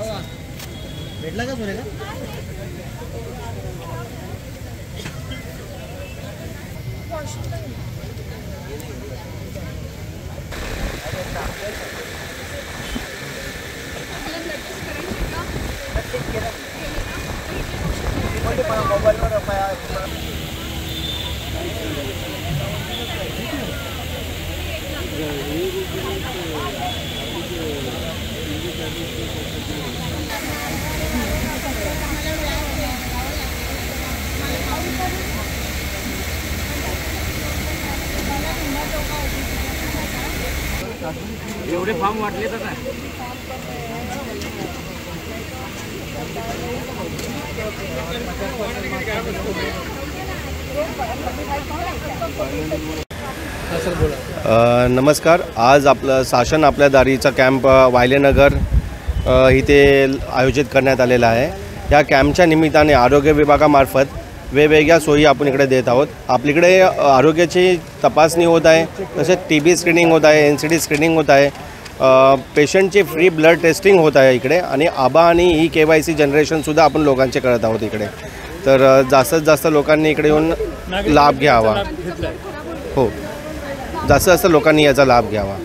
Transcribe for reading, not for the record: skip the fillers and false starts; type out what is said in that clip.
भेटला का सोने का? एवढे फॉर्म वाटले तर काय? नमस्कार। आज आपलं शासन आपल्या दारीचा कॅम्प वायलेनगर इथे आयोजित करण्यात आलेला आहे। या कॅम्पच्या निमित्ताने आरोग्य विभागामार्फत वेगवेगळ्या सोयी आपण इकडे देत आहोत। आपल्याकडे आरोग्याची तपासणी होत आहे, तसेच TB स्क्रीनिंग होत आहे, NCD स्क्रीनिंग होत आहे, पेशंटची फ्री ब्लड टेस्टिंग होत आहे इकडे, आणि आबा आणि KYC जनरेशनसुद्धा आपण लोकांचे करत आहोत इकडे। तर जास्तीत जास्त लोकांनी इकडे येऊन लाभ घ्यावा। हो, जास्तीत जास्त लोकांनी याचा लाभ घ्यावा।